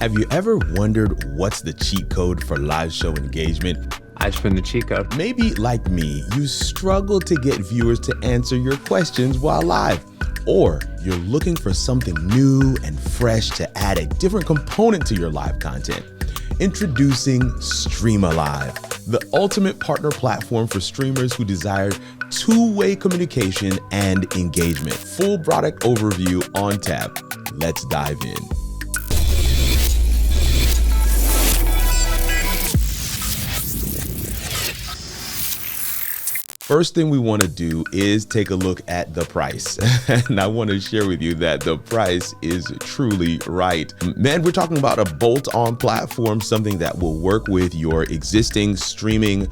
Have you ever wondered what's the cheat code for live show engagement? I just been the cheat code. Maybe like me, you struggle to get viewers to answer your questions while live, or you're looking for something new and fresh to add a different component to your live content. Introducing StreamAlive, the ultimate partner platform for streamers who desire two-way communication and engagement. Full product overview on tap. Let's dive in. First thing we want to do is take a look at the price. And I want to share with you that the price is truly right. Man, we're talking about a bolt-on platform, something that will work with your existing streaming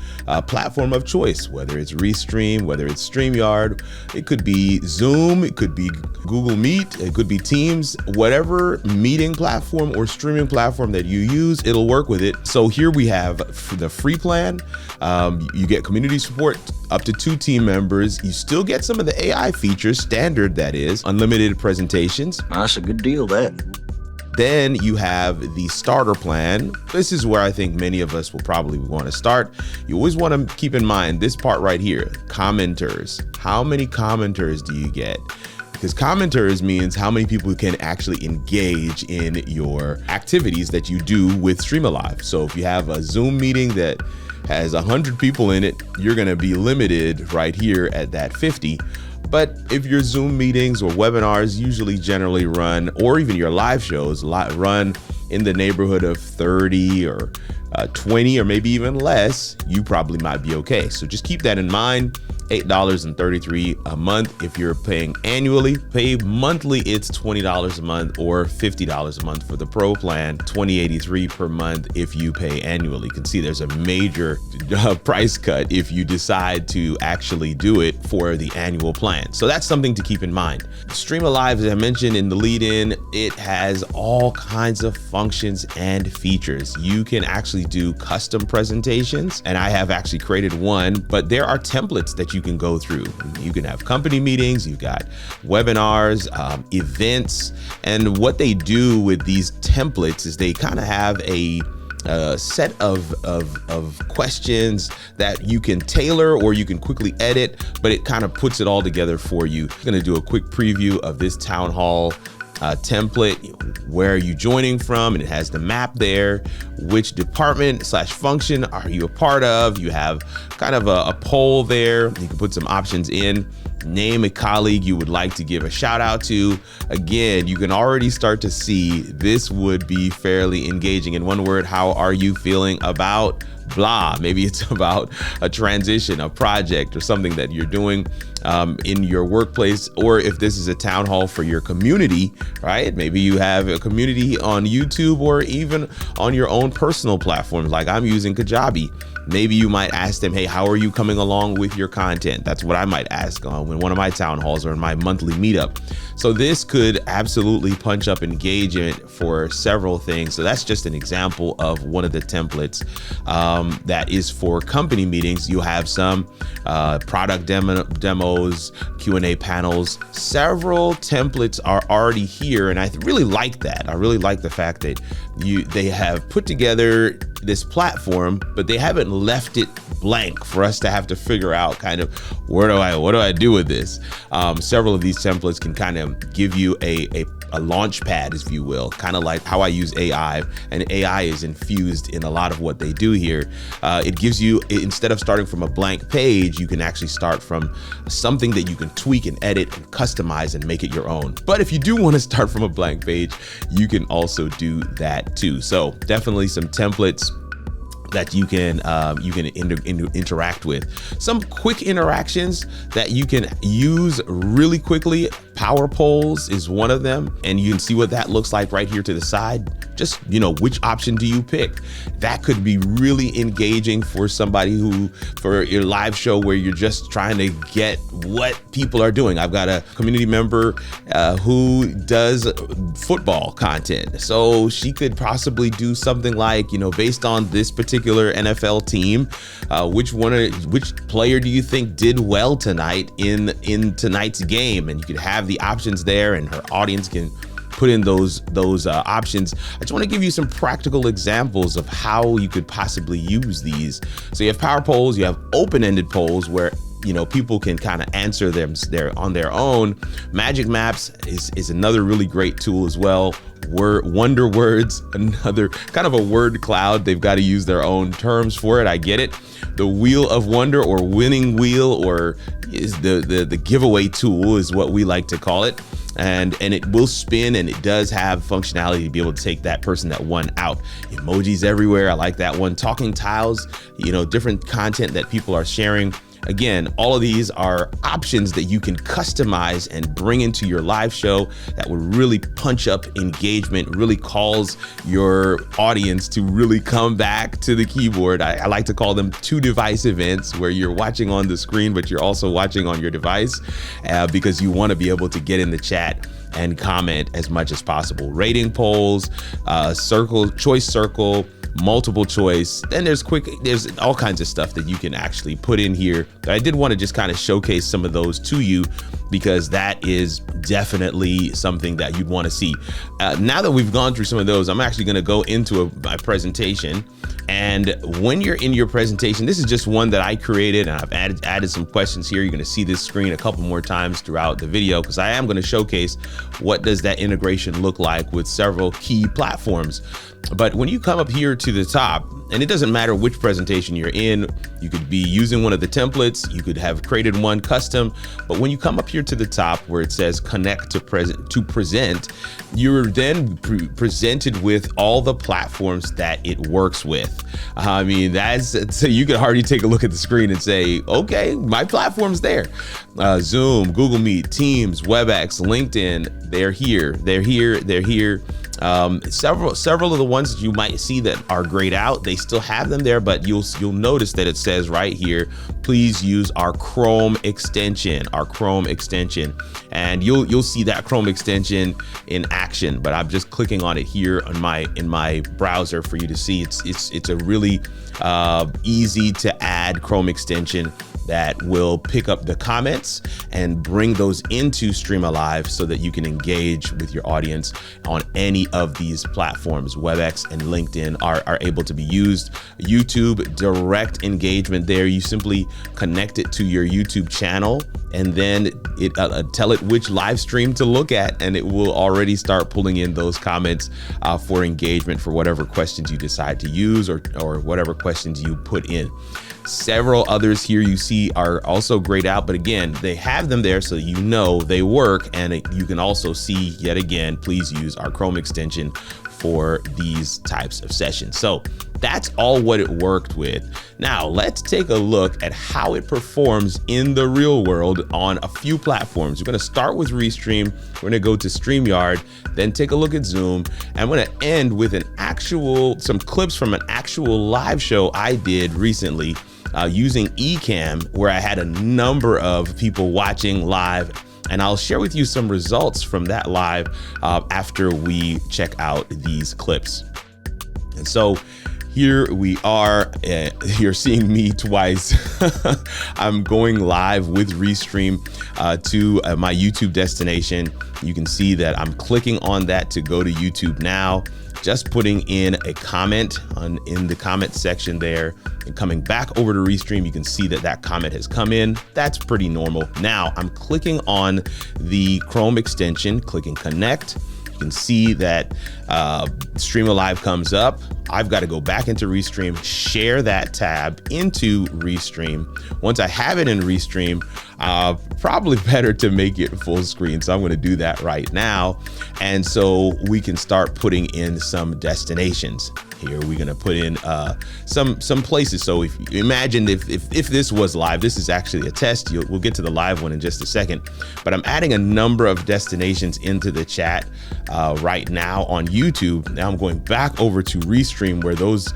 platform of choice, whether it's Restream, whether it's StreamYard, it could be Zoom, it could be Google Meet, it could be Teams, whatever meeting platform or streaming platform that you use, it'll work with it. So here we have the free plan. You get community support up to 2 team members. You still get some of the AI features, standard that is, unlimited presentations. That's a good deal, that. Then you have the starter plan. This is where I think many of us will probably want to start. You always want to keep in mind this part right here, commenters. How many commenters do you get? Because commenters means how many people can actually engage in your activities that you do with StreamAlive. So if you have a Zoom meeting that has 100 people in it, you're gonna be limited right here at that 50. But if your Zoom meetings or webinars usually generally run, or even your live shows run in the neighborhood of 30 or 20 or maybe even less, you probably might be okay. So just keep that in mind. $8.33 a month if you're paying annually. Pay monthly, it's $20 a month or $50 a month for the pro plan, $20.83 per month if you pay annually. You can see there's a major price cut if you decide to actually do it for the annual plan. So that's something to keep in mind. StreamAlive, as I mentioned in the lead-in, it has all kinds of functions and features. You can actually do custom presentations, and I have actually created one, but there are templates that you can go through. You can have company meetings, you've got webinars, events, and what they do with these templates is they kind of have a set of questions that you can tailor or you can quickly edit, but it kind of puts it all together for you. I'm going to do a quick preview of this town hall template. Where are you joining from? And it has the map there. Which department / function are you a part of? You have kind of a poll there. You can put some options in. Name a colleague you would like to give a shout out to. Again, you can already start to see this would be fairly engaging. In one word, how are you feeling about blah? Maybe it's about a transition, a project, or something that you're doing in your workplace, or if this is a town hall for your community, right? Maybe you have a community on YouTube or even on your own personal platforms, like I'm using Kajabi. Maybe you might ask them, hey, how are you coming along with your content? That's what I might ask in one of my town halls or in my monthly meetup. So this could absolutely punch up engagement for several things. So that's just an example of one of the templates that is for company meetings. You have some product demos, Q&A panels. Several templates are already here, and I really like that. I really like the fact that they have put together this platform, but they haven't left it blank for us to have to figure out kind of what do I do with this. Several of these templates can kind of give you a launch pad, if you will, kind of like how I use AI, and AI is infused in a lot of what they do here. It gives you, instead of starting from a blank page, you can actually start from something that you can tweak and edit and customize and make it your own. But if you do want to start from a blank page, you can also do that too. So definitely some templates that you can interact with. Some quick interactions that you can use really quickly. Power polls is one of them, and you can see what that looks like right here to the side. Just, which option do you pick? That could be really engaging for somebody for your live show where you're just trying to get what people are doing. I've got a community member who does football content. So she could possibly do something like, based on this particular NFL team, which player do you think did well tonight in tonight's game? And you could have the options there, and her audience can put in those options, I just want to give you some practical examples of how you could possibly use these. So you have power polls, you have open-ended polls where people can kind of answer them on their own. Magic Maps is another really great tool as well. Wonder words, another kind of a word cloud. They've got to use their own terms for it. I get it. The Wheel of Wonder, or winning wheel, or is the giveaway tool is what we like to call it. And it will spin, and it does have functionality to be able to take that person that won out. Emojis everywhere. I like that one. Talking tiles, different content that people are sharing. Again, all of these are options that you can customize and bring into your live show that would really punch up engagement, really calls your audience to really come back to the keyboard. I like to call them 2-device events, where you're watching on the screen, but you're also watching on your device, because you want to be able to get in the chat and comment as much as possible. Rating polls, choice circle, multiple choice. Then there's all kinds of stuff that you can actually put in here. I did want to just kind of showcase some of those to you, because that is definitely something that you'd want to see. Now that we've gone through some of those, I'm actually going to go into my presentation. And when you're in your presentation, this is just one that I created, and I've added some questions here. You're going to see this screen a couple more times throughout the video, because I am going to showcase what does that integration look like with several key platforms. But when you come up here to the top, and it doesn't matter which presentation you're in, you could be using one of the templates, you could have created one custom, but when you come up here to the top where it says connect to present, you're then presented with all the platforms that it works with. I mean, so you could hardly take a look at the screen and say, okay, my platform's there. Zoom, Google Meet, Teams, WebEx, LinkedIn, they're here. Several of the ones that you might see that are grayed out, they still have them there, but you'll notice that it says right here, please use our Chrome extension, and you'll see that Chrome extension in action. But I'm just clicking on it here in my browser for you to see. It's a really easy to add Chrome extension that will pick up the comments and bring those into StreamAlive so that you can engage with your audience on any of these platforms. WebEx and LinkedIn are able to be used. YouTube, direct engagement there. You simply connect it to your YouTube channel, and then tell it which live stream to look at, and it will already start pulling in those comments for engagement for whatever questions you decide to use or whatever questions you put in. Several others here you see are also grayed out, but again, they have them there so you know they work, and you can also see, yet again, please use our Chrome extension for these types of sessions. So that's all what it worked with. Now let's take a look at how it performs in the real world on a few platforms. We're going to start with Restream. We're going to go to StreamYard, then take a look at Zoom. And I'm going to end with some clips from an actual live show I did recently using Ecamm, where I had a number of people watching live. And I'll share with you some results from that live after we check out these clips. And so here we are. You're seeing me twice. I'm going live with Restream to my YouTube destination. You can see that I'm clicking on that to go to YouTube now, just putting in a comment in the comment section there, and coming back over to Restream. You can see that comment has come in. That's pretty normal. Now I'm clicking on the Chrome extension, clicking connect. You can see that StreamAlive comes up. I've got to go back into Restream, share that tab into Restream. Once I have it in Restream, probably better to make it full screen. So I'm going to do that right now. And so we can start putting in some destinations. Here we're going to put in some places. So if you imagine if this was live, this is actually a test. We'll get to the live one in just a second, but I'm adding a number of destinations into the chat right now on YouTube. Now I'm going back over to Restream, where those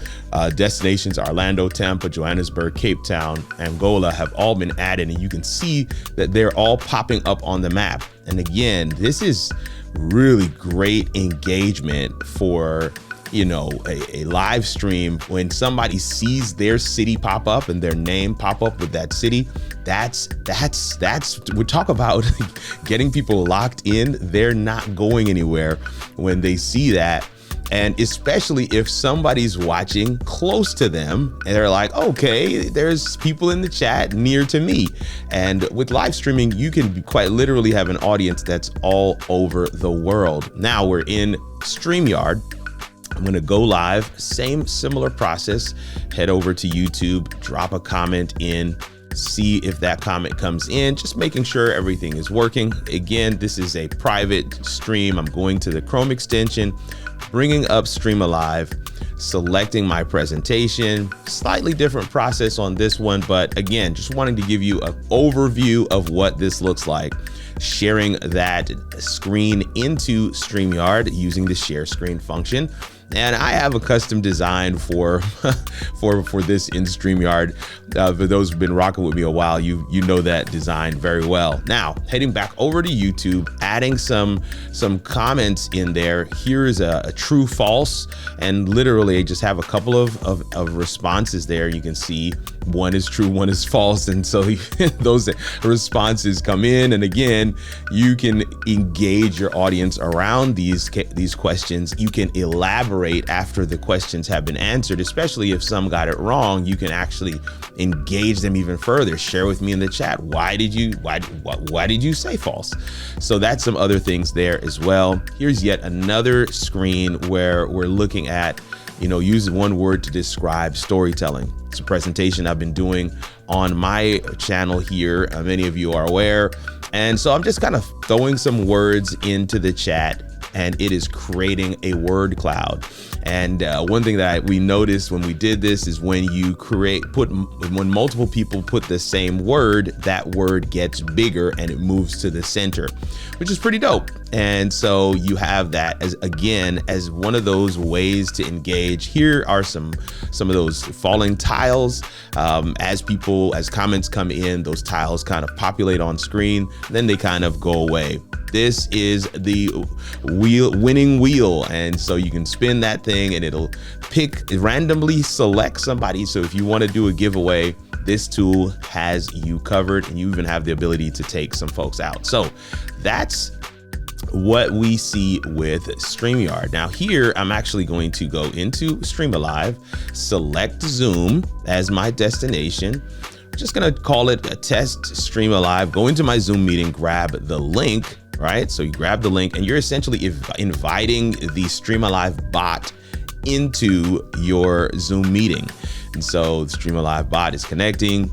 destinations, Orlando, Tampa, Johannesburg, Cape Town, Angola, have all been added, and you can see that they're all popping up on the map. And again, this is really great engagement for a live stream, when somebody sees their city pop up and their name pop up with that city, that's we talk about getting people locked in. They're not going anywhere when they see that. And especially if somebody's watching close to them and they're like, okay, there's people in the chat near to me. And with live streaming, you can quite literally have an audience that's all over the world. Now we're in StreamYard. I'm going to go live, similar process, head over to YouTube, drop a comment in, see if that comment comes in, just making sure everything is working. Again, this is a private stream. I'm going to the Chrome extension, bringing up StreamAlive, selecting my presentation, slightly different process on this one, but again, just wanting to give you an overview of what this looks like. Sharing that screen into StreamYard using the share screen function. And I have a custom design for this in StreamYard. For those who've been rocking with me a while, you know that design very well. Now, heading back over to YouTube, adding some comments in there. Here's a true false, and literally I just have a couple of responses there. You can see one is true, one is false, and so those responses come in, and again, you can engage your audience around these questions. You can elaborate after the questions have been answered, especially if some got it wrong. You can actually engage them even further. Share with me in the chat, why did you say false? So that's some other things there as well. Here's yet another screen where we're looking at, use one word to describe storytelling. It's a presentation I've been doing on my channel here. Many of you are aware. And so I'm just kind of throwing some words into the chat, and it is creating a word cloud. And one thing that we noticed when we did this is when you when multiple people put the same word, that word gets bigger and it moves to the center, which is pretty dope. And so you have that as one of those ways to engage. Here are some of those falling tiles. As comments come in, those tiles kind of populate on screen, then they kind of go away. This is the winning wheel, and so you can spin that thing and it'll randomly select somebody. So if you want to do a giveaway, this tool has you covered, and you even have the ability to take some folks out. So that's what we see with StreamYard. Now here, I'm actually going to go into StreamAlive, select Zoom as my destination. I'm just going to call it a test StreamAlive, go into my Zoom meeting, grab the link, right? So you grab the link and you're essentially inviting the StreamAlive bot into your Zoom meeting. And so the StreamAlive bot is connecting.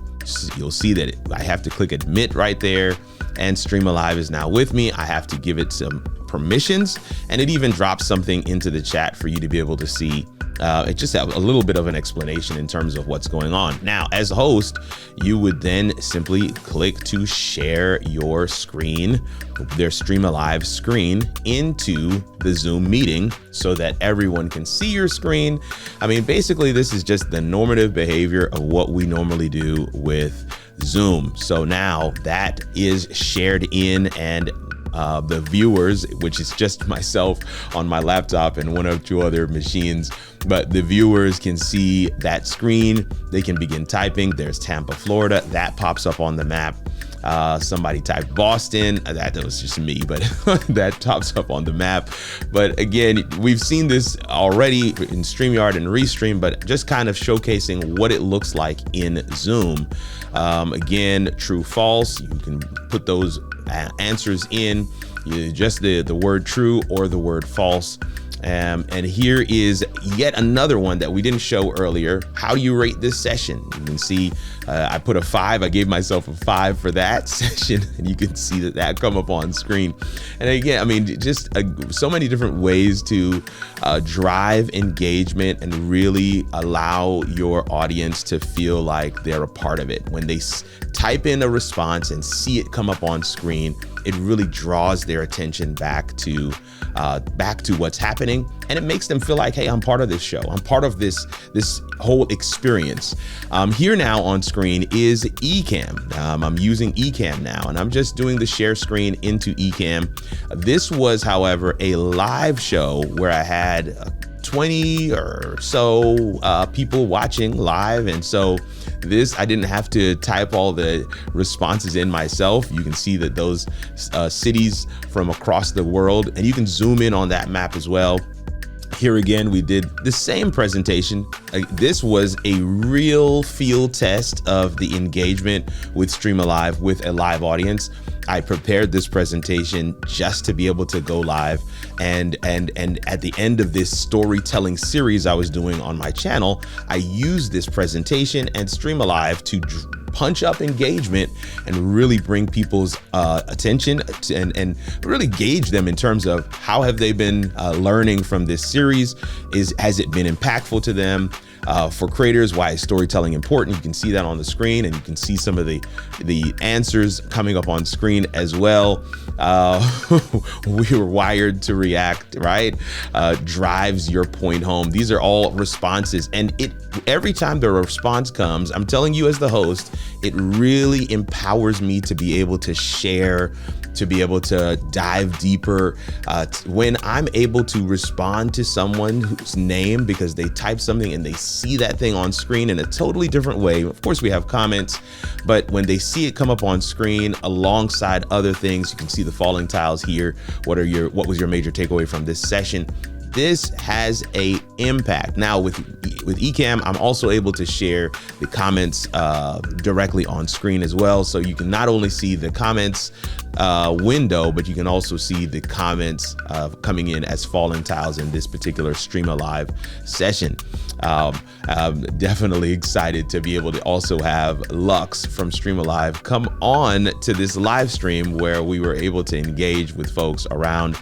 You'll see that I have to click admit right there, and StreamAlive is now with me. I have to give it some permissions, and it even drops something into the chat for you to be able to see. It just have a little bit of an explanation in terms of what's going on. Now, as a host, you would then simply click to share your screen, their StreamAlive screen, into the Zoom meeting so that everyone can see your screen. I mean, basically, this is just the normative behavior of what we normally do with Zoom. So now that is shared in, and the viewers, which is just myself on my laptop and one or two other machines, but the viewers can see that screen. They can begin typing. There's Tampa, Florida. That pops up on the map. Somebody typed Boston. That was just me, but that pops up on the map. But again, we've seen this already in StreamYard and Restream, but just kind of showcasing what it looks like in Zoom. Again, true, false. You can put those answers in, just the word true or the word false. And here is yet another one that we didn't show earlier. How do you rate this session? You can see I put a 5. I gave myself a 5 for that session, and you can see that come up on screen. And again, I mean, just so many different ways to drive engagement and really allow your audience to feel like they're a part of it. When they type in a response and see it come up on screen, it really draws their attention back to what's happening, and it makes them feel like, hey, I'm part of this show. I'm part of this whole experience. Here now on screen is Ecamm. I'm using Ecamm now, and I'm just doing the share screen into Ecamm. This was, however, a live show where I had 20 or so people watching live. And so this, I didn't have to type all the responses in myself. You can see that those cities from across the world, and you can zoom in on that map as well. Here again, we did the same presentation. This was a real field test of the engagement with StreamAlive with a live audience. I prepared this presentation just to be able to go live. And at the end of this storytelling series I was doing on my channel, I used this presentation and StreamAlive to punch up engagement and really bring people's attention and really gauge them in terms of how have they been learning from this series. Has it been impactful to them? For creators, why is storytelling important? You can see that on the screen, and you can see some of the answers coming up on screen as well. We were wired to react, right? Drives your point home. These are all responses, and every time the response comes, I'm telling you as the host, it really empowers me to be able to share, to be able to dive deeper. When I'm able to respond to someone's name because they type something and they see that thing on screen in a totally different way. Of course, we have comments, but when they see it come up on screen alongside other things, you can see the falling tiles here. What was your major takeaway from this session? This has an impact. Now with Ecamm, I'm also able to share the comments directly on screen as well. So you can not only see the comments window, but you can also see the comments coming in as fallen tiles in this particular StreamAlive session. I'm definitely excited to be able to also have Lux from StreamAlive come on to this live stream where we were able to engage with folks around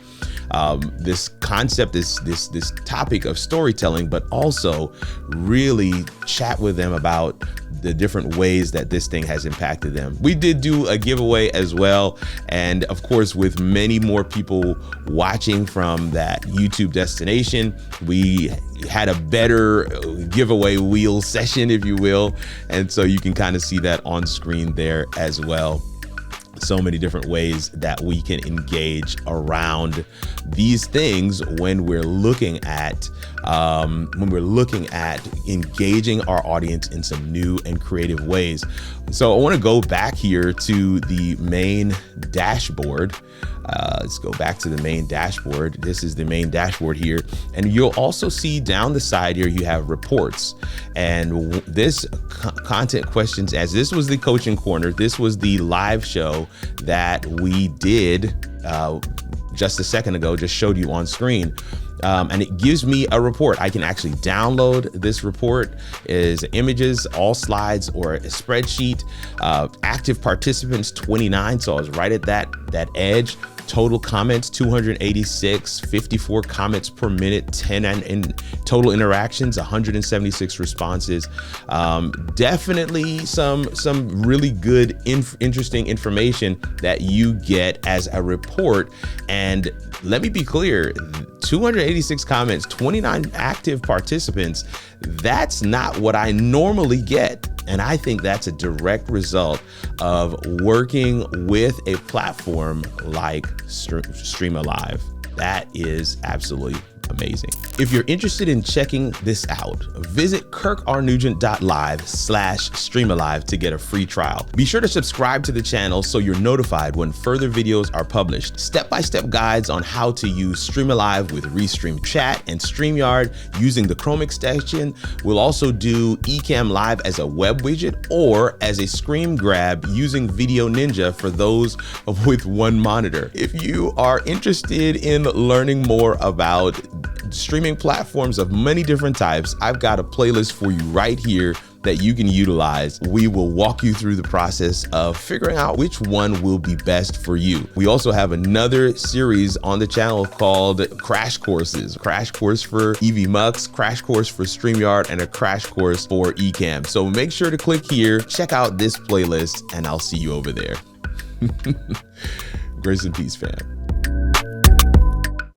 this concept, this topic of storytelling, but also really chat with them about the different ways that this thing has impacted them. We did do a giveaway as well. And of course, with many more people watching from that YouTube destination, we had a better giveaway wheel session, if you will. And so you can kind of see that on screen there as well. So many different ways that we can engage around these things when we're looking at engaging our audience in some new and creative ways. So I want to go back here to the main dashboard. Let's go back to the main dashboard. This is the main dashboard here. And you'll also see down the side here, you have reports. And this content questions, as this was the coaching corner, this was the live show that we did just a second ago, just showed you on screen. And it gives me a report. I can actually download this report as images, all slides, or a spreadsheet. Active participants 29, so I was right at that edge. Total comments 286, 54 comments per minute, 10 and total interactions 176 responses. Definitely some really good interesting information that you get as a report. And let me be clear, 286 comments, 29 active participants, that's not what I normally get. And I think that's a direct result of working with a platform like StreamAlive. That is absolutely amazing. If you're interested in checking this out, visit kirkrnugent.live/StreamAlive to get a free trial. Be sure to subscribe to the channel so you're notified when further videos are published. Step-by-step guides on how to use StreamAlive with Restream Chat and StreamYard using the Chrome extension. We'll also do Ecamm Live as a web widget or as a screen grab using Video Ninja for those with one monitor. If you are interested in learning more about streaming platforms of many different types, I've got a playlist for you right here that you can utilize. We will walk you through the process of figuring out which one will be best for you. We also have another series on the channel called Crash Courses, Crash Course for EVMux, Crash Course for StreamYard, and a Crash Course for Ecamm. So make sure to click here, check out this playlist, and I'll see you over there. Grace and peace, fam.